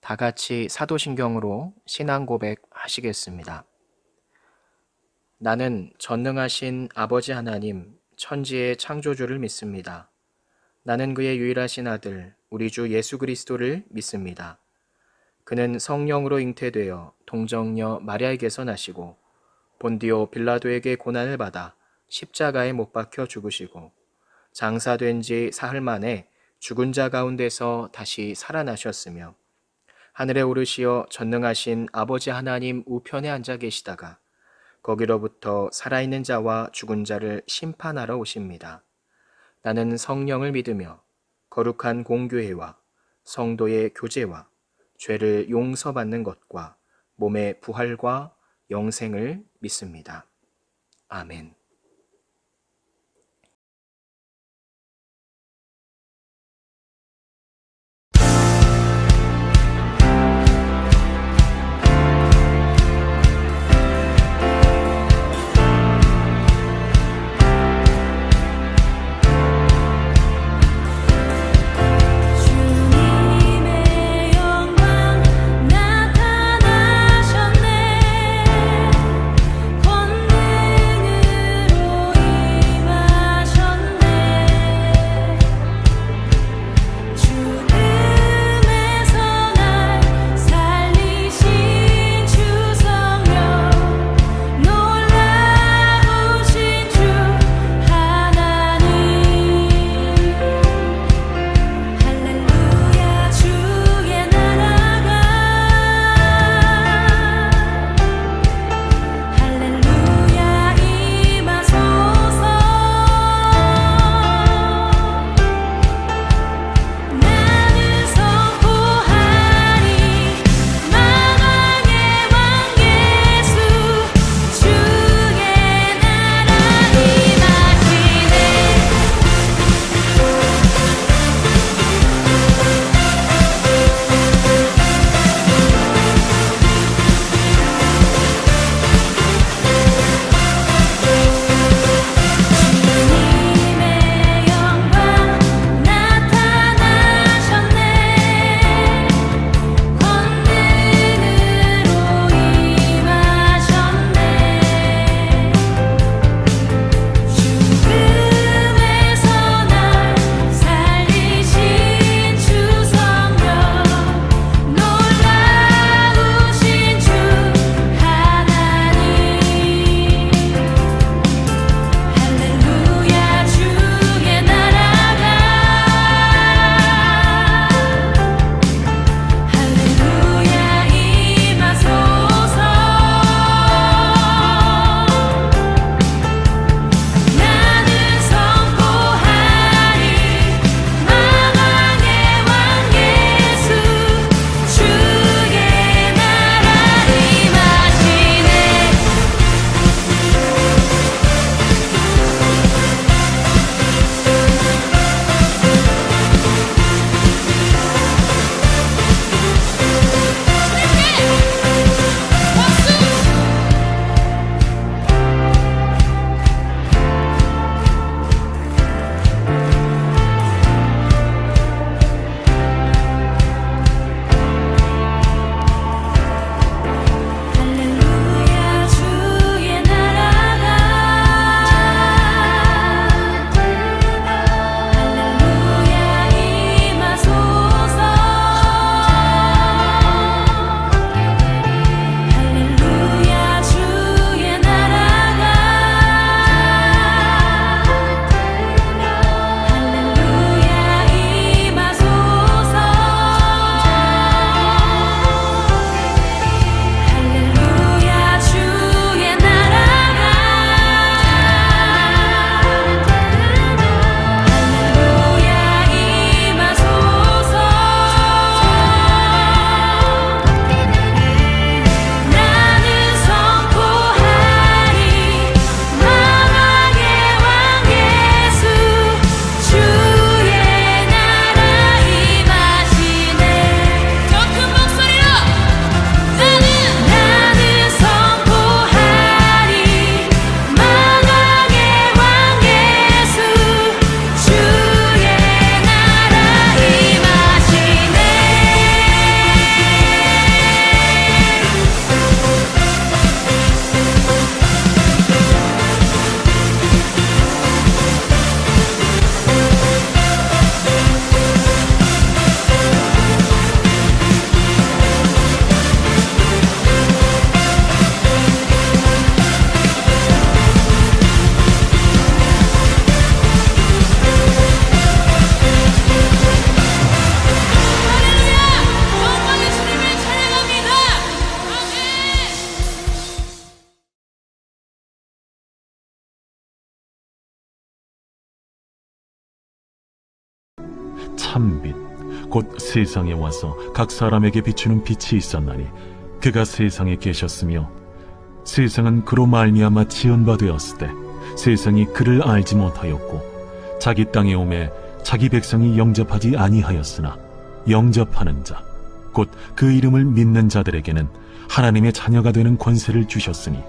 다 같이 사도신경으로 신앙 고백 하시겠습니다. 나는 전능하신 아버지 하나님, 천지의 창조주를 믿습니다. 나는 그의 유일하신 아들, 우리 주 예수 그리스도를 믿습니다. 그는 성령으로 잉태되어 동정녀 마리아에게서 나시고 본디오 빌라도에게 고난을 받아 십자가에 못 박혀 죽으시고 장사된 지 사흘 만에 죽은 자 가운데서 다시 살아나셨으며 하늘에 오르시어 전능하신 아버지 하나님 우편에 앉아 계시다가 거기로부터 살아있는 자와 죽은 자를 심판하러 오십니다. 나는 성령을 믿으며 거룩한 공교회와 성도의 교제와 죄를 용서받는 것과 몸의 부활과 영생을 믿습니다. 아멘. 주님의 영광 나타나셨네. 권능을 참빛 곧 세상에 와서 각 사람에게 비추는 빛이 있었나니 그가 세상에 계셨으며 세상은 그로 말미암아 지은 바 되었을 때 세상이 그를 알지 못하였고 자기 땅에 오매 자기 백성이 영접하지 아니하였으나 영접하는 자 곧 그 이름을 믿는 자들에게는 하나님의 자녀가 되는 권세를 주셨으니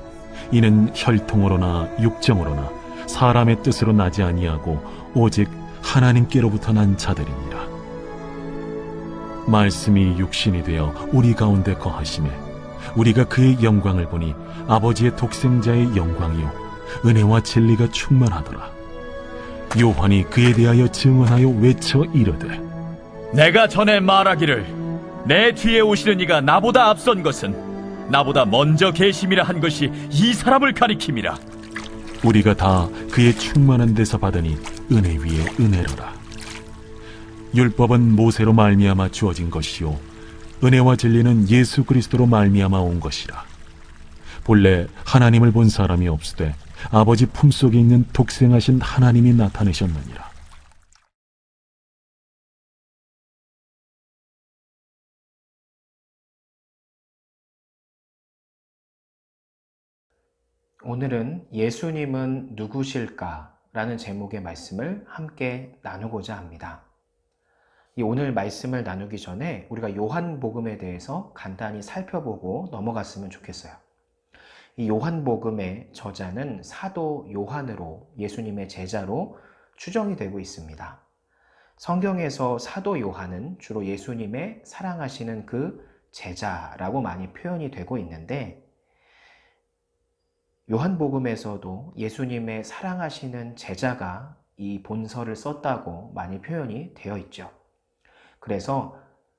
이는 혈통으로나 육정으로나 사람의 뜻으로 나지 아니하고 오직 하나님께로부터 난 자들이니라. 말씀이 육신이 되어 우리 가운데 거하심에 우리가 그의 영광을 보니 아버지의 독생자의 영광이요 은혜와 진리가 충만하더라. 요한이 그에 대하여 증언하여 외쳐 이르되 내가 전에 말하기를 내 뒤에 오시는 이가 나보다 앞선 것은 나보다 먼저 계심이라 한 것이 이 사람을 가리킴이라. 우리가 다 그의 충만한 데서 받으니 은혜 위에 은혜로라. 율법은 모세로 말미암아 주어진 것이요 은혜와 진리는 예수 그리스도로 말미암아 온 것이라. 본래 하나님을 본 사람이 없으되 아버지 품속에 있는 독생하신 하나님이 나타내셨느니라. 오늘은 예수님은 누구실까? 라는 제목의 말씀을 함께 나누고자 합니다. 이 오늘 말씀을 나누기 전에 우리가 요한복음에 대해서 간단히 살펴보고 넘어갔으면 좋겠어요. 이 요한복음의 저자는 사도 요한으로 예수님의 제자로 추정이 되고 있습니다. 성경에서 사도 요한은 주로 예수님의 사랑하시는 그 제자라고 많이 표현이 되고 있는데 요한복음에서도 예수님의 사랑하시는 제자가 이 본서를 썼다고 많이 표현이 되어 있죠. 그래서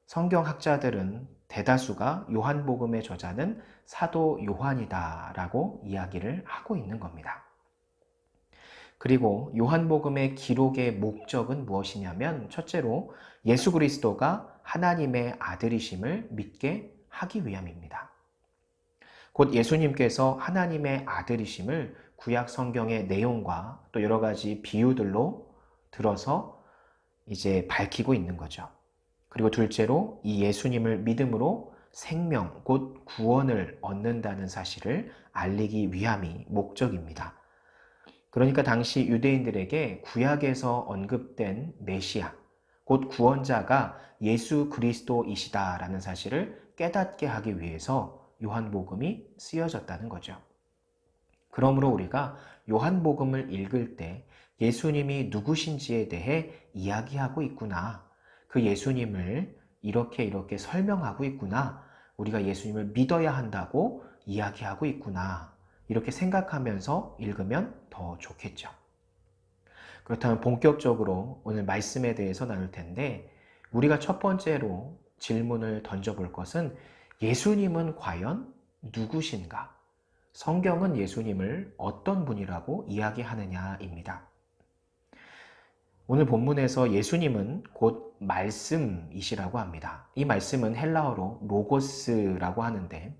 성경학자들은 대다수가 요한복음의 저자는 사도 요한이다라고 이야기를 하고 있는 겁니다. 그리고 요한복음의 기록의 목적은 무엇이냐면 첫째로 예수 그리스도가 하나님의 아들이심을 믿게 하기 위함입니다. 곧 예수님께서 하나님의 아들이심을 구약 성경의 내용과 또 여러 가지 비유들로 들어서 이제 밝히고 있는 거죠. 그리고 둘째로 이 예수님을 믿음으로 생명, 곧 구원을 얻는다는 사실을 알리기 위함이 목적입니다. 그러니까 당시 유대인들에게 구약에서 언급된 메시아, 곧 구원자가 예수 그리스도이시다라는 사실을 깨닫게 하기 위해서 요한복음이 쓰여졌다는 거죠. 그러므로 우리가 요한복음을 읽을 때 예수님이 누구신지에 대해 이야기하고 있구나. 그 예수님을 이렇게 설명하고 있구나. 우리가 예수님을 믿어야 한다고 이야기하고 있구나. 이렇게 생각하면서 읽으면 더 좋겠죠. 그렇다면 본격적으로 오늘 말씀에 대해서 나눌 텐데 우리가 첫 번째로 질문을 던져볼 것은 예수님은 과연 누구신가? 성경은 예수님을 어떤 분이라고 이야기하느냐입니다. 오늘 본문에서 예수님은 곧 말씀이시라고 합니다. 이 말씀은 헬라어로 로고스라고 하는데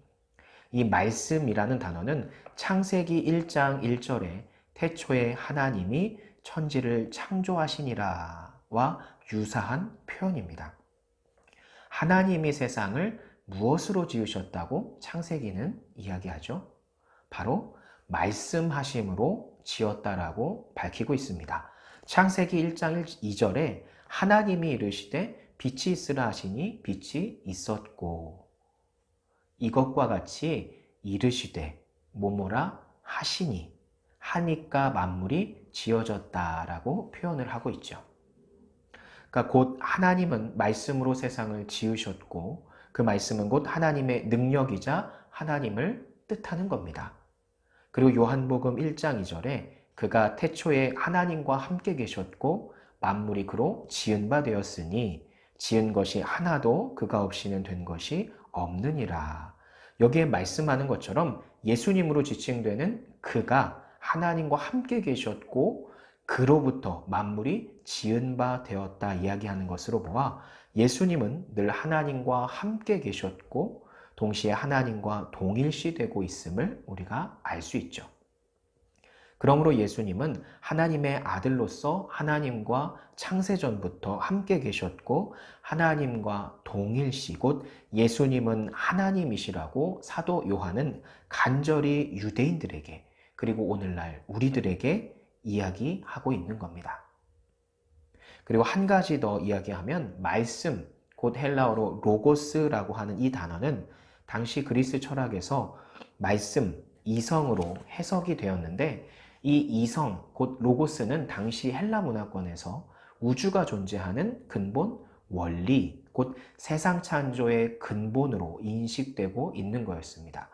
이 말씀이라는 단어는 창세기 1장 1절에 태초에 하나님이 천지를 창조하시니라와 유사한 표현입니다. 하나님이 세상을 무엇으로 지으셨다고 창세기는 이야기하죠? 바로 말씀하심으로 지었다라고 밝히고 있습니다. 창세기 1장 2절에 하나님이 이르시되 빛이 있으라 하시니 빛이 있었고 이것과 같이 이르시되 뭐뭐라 하시니 하니까 만물이 지어졌다라고 표현을 하고 있죠. 그러니까 곧 하나님은 말씀으로 세상을 지으셨고 그 말씀은 곧 하나님의 능력이자 하나님을 뜻하는 겁니다. 그리고 요한복음 1장 2절에 그가 태초에 하나님과 함께 계셨고 만물이 그로 지은 바 되었으니 지은 것이 하나도 그가 없이는 된 것이 없느니라. 여기에 말씀하는 것처럼 예수님으로 지칭되는 그가 하나님과 함께 계셨고 그로부터 만물이 지은 바 되었다 이야기하는 것으로 보아 예수님은 늘 하나님과 함께 계셨고 동시에 하나님과 동일시되고 있음을 우리가 알 수 있죠. 그러므로 예수님은 하나님의 아들로서 하나님과 창세전부터 함께 계셨고 하나님과 동일시 곧 예수님은 하나님이시라고 사도 요한은 간절히 유대인들에게 그리고 오늘날 우리들에게 이야기하고 있는 겁니다. 그리고 한 가지 더 이야기하면 말씀, 곧 헬라어로 로고스라고 하는 이 단어는 당시 그리스 철학에서 말씀, 이성으로 해석이 되었는데 이 이성, 곧 로고스는 당시 헬라 문화권에서 우주가 존재하는 근본 원리, 곧 세상 창조의 근본으로 인식되고 있는 거였습니다.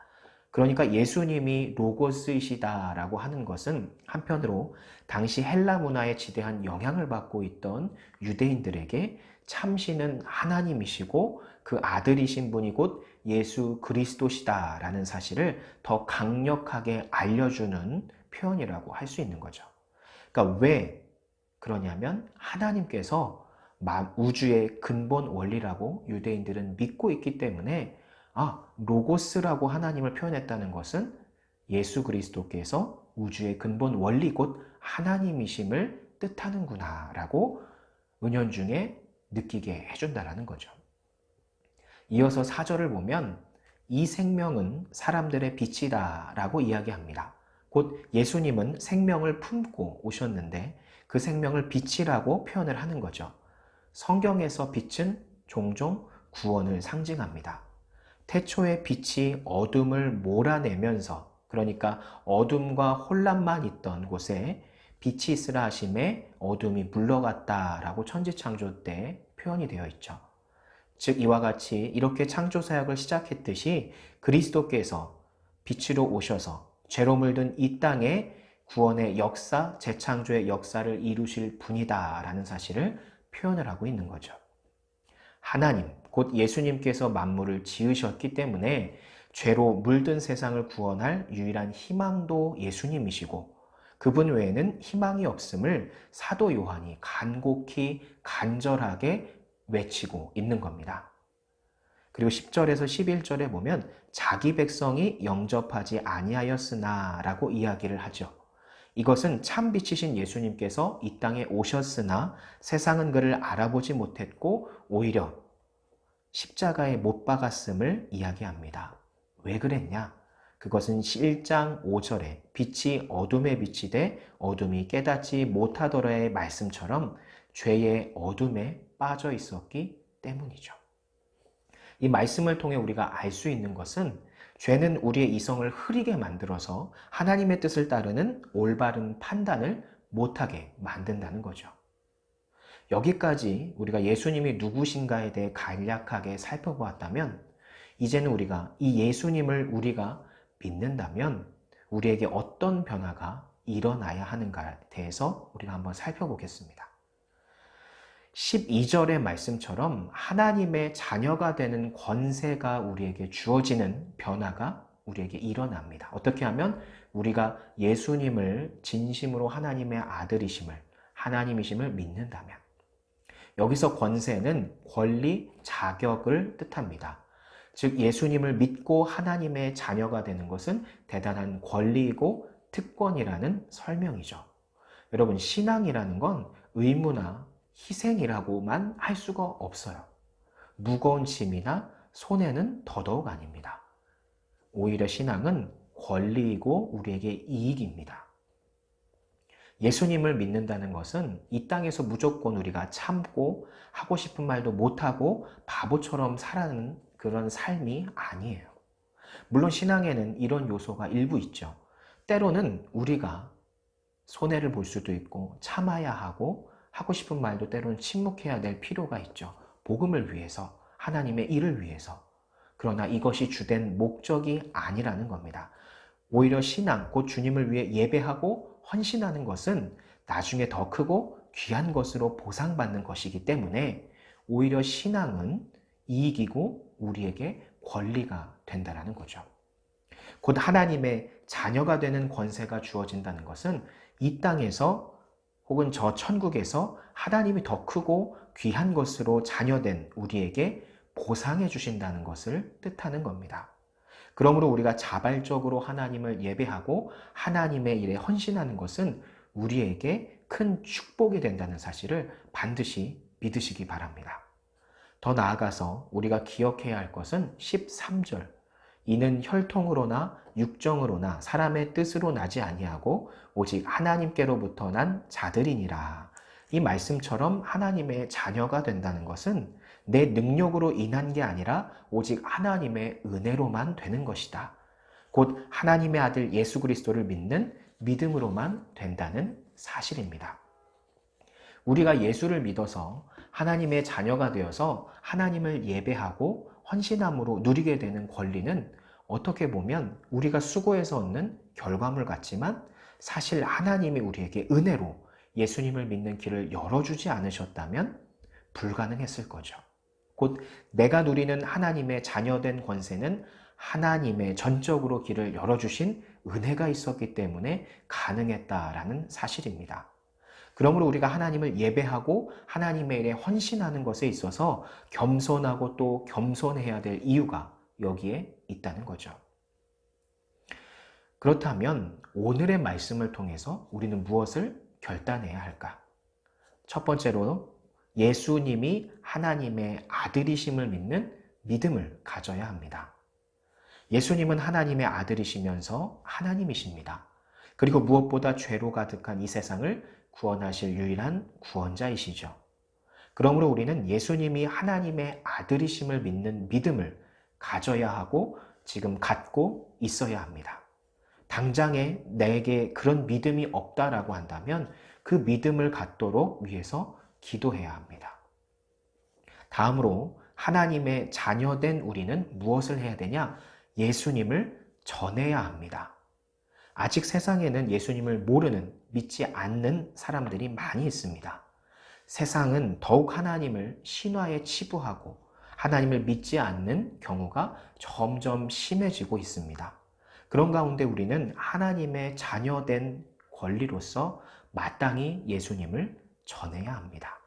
그러니까 예수님이 로고스이시다라고 하는 것은 한편으로 당시 헬라 문화에 지대한 영향을 받고 있던 유대인들에게 참신은 하나님이시고 그 아들이신 분이 곧 예수 그리스도시다라는 사실을 더 강력하게 알려주는 표현이라고 할 수 있는 거죠. 그러니까 왜 그러냐면 하나님께서 우주의 근본 원리라고 유대인들은 믿고 있기 때문에 로고스라고 하나님을 표현했다는 것은 예수 그리스도께서 우주의 근본 원리 곧 하나님이심을 뜻하는구나 라고 은연중에 느끼게 해준다라는 거죠. 이어서 4절을 보면 이 생명은 사람들의 빛이다 라고 이야기합니다. 곧 예수님은 생명을 품고 오셨는데 그 생명을 빛이라고 표현을 하는 거죠. 성경에서 빛은 종종 구원을 상징합니다. 태초의 빛이 어둠을 몰아내면서 그러니까 어둠과 혼란만 있던 곳에 빛이 있으라 하심에 어둠이 물러갔다라고 천지창조 때 표현이 되어 있죠. 즉 이와 같이 이렇게 창조사역을 시작했듯이 그리스도께서 빛으로 오셔서 죄로 물든 이 땅에 구원의 역사, 재창조의 역사를 이루실 분이다라는 사실을 표현을 하고 있는 거죠. 하나님, 곧 예수님께서 만물을 지으셨기 때문에 죄로 물든 세상을 구원할 유일한 희망도 예수님이시고 그분 외에는 희망이 없음을 사도 요한이 간곡히 간절하게 외치고 있는 겁니다. 그리고 10절에서 11절에 보면 자기 백성이 영접하지 아니하였으나 라고 이야기를 하죠. 이것은 참 빛이신 예수님께서 이 땅에 오셨으나 세상은 그를 알아보지 못했고 오히려 십자가에 못 박았음을 이야기합니다. 왜 그랬냐? 그것은 1장 5절에 빛이 어둠에 비치되 어둠이 깨닫지 못하더라의 말씀처럼 죄의 어둠에 빠져 있었기 때문이죠. 이 말씀을 통해 우리가 알 수 있는 것은 죄는 우리의 이성을 흐리게 만들어서 하나님의 뜻을 따르는 올바른 판단을 못하게 만든다는 거죠. 여기까지 우리가 예수님이 누구신가에 대해 간략하게 살펴보았다면 이제는 우리가 이 예수님을 우리가 믿는다면 우리에게 어떤 변화가 일어나야 하는가에 대해서 우리가 한번 살펴보겠습니다. 12절의 말씀처럼 하나님의 자녀가 되는 권세가 우리에게 주어지는 변화가 우리에게 일어납니다. 어떻게 하면 우리가 예수님을 진심으로 하나님의 아들이심을, 하나님이심을 믿는다면. 여기서 권세는 권리, 자격을 뜻합니다. 즉 예수님을 믿고 하나님의 자녀가 되는 것은 대단한 권리이고 특권이라는 설명이죠. 여러분, 신앙이라는 건 의무나 희생이라고만 할 수가 없어요. 무거운 짐이나 손해는 더더욱 아닙니다. 오히려 신앙은 권리이고 우리에게 이익입니다. 예수님을 믿는다는 것은 이 땅에서 무조건 우리가 참고 하고 싶은 말도 못하고 바보처럼 살아가는 그런 삶이 아니에요. 물론 신앙에는 이런 요소가 일부 있죠. 때로는 우리가 손해를 볼 수도 있고 참아야 하고 싶은 말도 때로는 침묵해야 될 필요가 있죠. 복음을 위해서, 하나님의 일을 위해서. 그러나 이것이 주된 목적이 아니라는 겁니다. 오히려 신앙, 곧 주님을 위해 예배하고 헌신하는 것은 나중에 더 크고 귀한 것으로 보상받는 것이기 때문에 오히려 신앙은 이익이고 우리에게 권리가 된다는 거죠. 곧 하나님의 자녀가 되는 권세가 주어진다는 것은 이 땅에서 혹은 저 천국에서 하나님이 더 크고 귀한 것으로 자녀된 우리에게 보상해 주신다는 것을 뜻하는 겁니다. 그러므로 우리가 자발적으로 하나님을 예배하고 하나님의 일에 헌신하는 것은 우리에게 큰 축복이 된다는 사실을 반드시 믿으시기 바랍니다. 더 나아가서 우리가 기억해야 할 것은 13절. 이는 혈통으로나 육정으로나 사람의 뜻으로 나지 아니하고 오직 하나님께로부터 난 자들이니라. 이 말씀처럼 하나님의 자녀가 된다는 것은 내 능력으로 인한 게 아니라 오직 하나님의 은혜로만 되는 것이다. 곧 하나님의 아들 예수 그리스도를 믿는 믿음으로만 된다는 사실입니다. 우리가 예수를 믿어서 하나님의 자녀가 되어서 하나님을 예배하고 헌신함으로 누리게 되는 권리는 어떻게 보면 우리가 수고해서 얻는 결과물 같지만 사실 하나님이 우리에게 은혜로 예수님을 믿는 길을 열어주지 않으셨다면 불가능했을 거죠. 곧 내가 누리는 하나님의 자녀된 권세는 하나님의 전적으로 길을 열어주신 은혜가 있었기 때문에 가능했다라는 사실입니다. 그러므로 우리가 하나님을 예배하고 하나님의 일에 헌신하는 것에 있어서 겸손하고 또 겸손해야 될 이유가 여기에 있다는 거죠. 그렇다면 오늘의 말씀을 통해서 우리는 무엇을 결단해야 할까? 첫 번째로 예수님이 하나님의 아들이심을 믿는 믿음을 가져야 합니다. 예수님은 하나님의 아들이시면서 하나님이십니다. 그리고 무엇보다 죄로 가득한 이 세상을 구원하실 유일한 구원자이시죠. 그러므로 우리는 예수님이 하나님의 아들이심을 믿는 믿음을 가져야 하고 지금 갖고 있어야 합니다. 당장에 내게 그런 믿음이 없다라고 한다면 그 믿음을 갖도록 위해서 기도해야 합니다. 다음으로 하나님의 자녀된 우리는 무엇을 해야 되냐? 예수님을 전해야 합니다. 아직 세상에는 예수님을 모르는, 믿지 않는 사람들이 많이 있습니다. 세상은 더욱 하나님을 신화에 치부하고 하나님을 믿지 않는 경우가 점점 심해지고 있습니다. 그런 가운데 우리는 하나님의 자녀된 권리로서 마땅히 예수님을 전해야 합니다.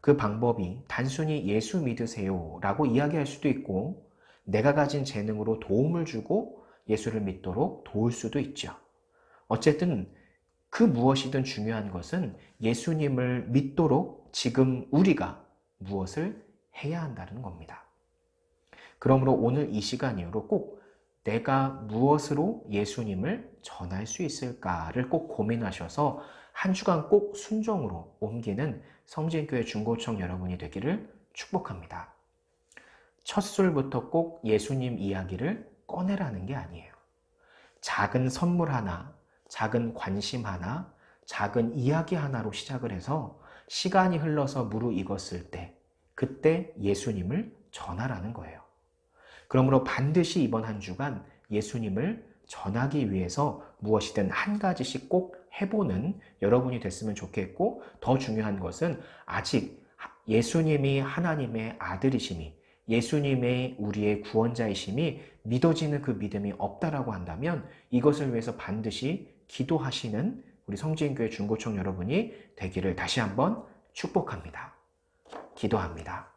그 방법이 단순히 예수 믿으세요 라고 이야기할 수도 있고 내가 가진 재능으로 도움을 주고 예수를 믿도록 도울 수도 있죠. 어쨌든 그 무엇이든 중요한 것은 예수님을 믿도록 지금 우리가 무엇을 해야 한다는 겁니다. 그러므로 오늘 이 시간 이후로 꼭 내가 무엇으로 예수님을 전할 수 있을까를 꼭 고민하셔서 한 주간 꼭 순종으로 옮기는 성진교회 중고청 여러분이 되기를 축복합니다. 첫 술부터 꼭 예수님 이야기를 꺼내라는 게 아니에요. 작은 선물 하나, 작은 관심 하나, 작은 이야기 하나로 시작을 해서 시간이 흘러서 무르익었을 때 그때 예수님을 전하라는 거예요. 그러므로 반드시 이번 한 주간 예수님을 전하기 위해서 무엇이든 한 가지씩 꼭 해보는 여러분이 됐으면 좋겠고 더 중요한 것은 아직 예수님이 하나님의 아들이심이 예수님의 우리의 구원자이심이 믿어지는 그 믿음이 없다라고 한다면 이것을 위해서 반드시 기도하시는 우리 성진교회 중고청 여러분이 되기를 다시 한번 축복합니다. 기도합니다.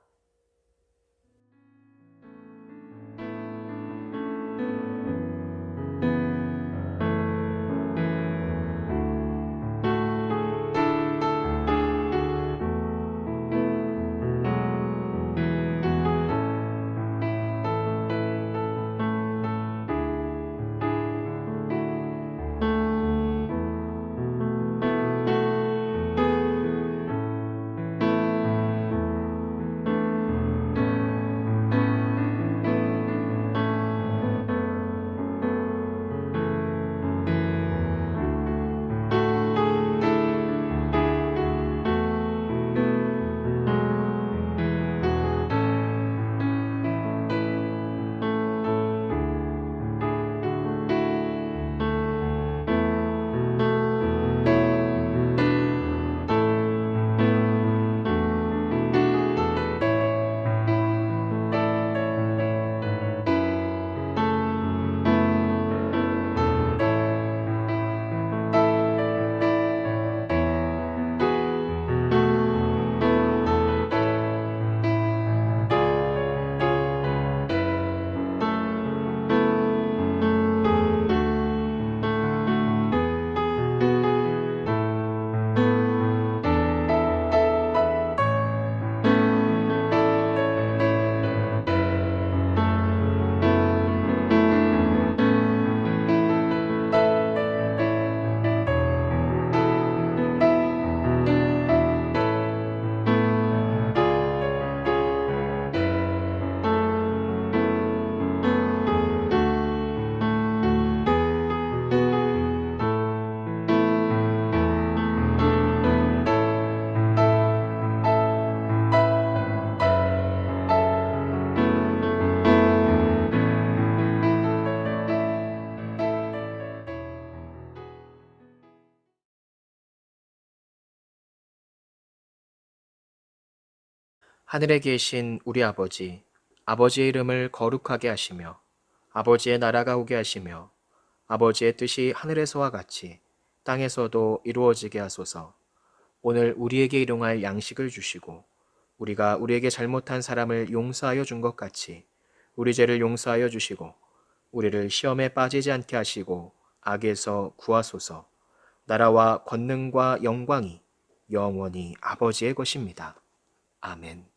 하늘에 계신 우리 아버지, 아버지의 이름을 거룩하게 하시며 아버지의 나라가 오게 하시며 아버지의 뜻이 하늘에서와 같이 땅에서도 이루어지게 하소서. 오늘 우리에게 일용할 양식을 주시고 우리가 우리에게 잘못한 사람을 용서하여 준 것 같이 우리 죄를 용서하여 주시고 우리를 시험에 빠지지 않게 하시고 악에서 구하소서. 나라와 권능과 영광이 영원히 아버지의 것입니다. 아멘.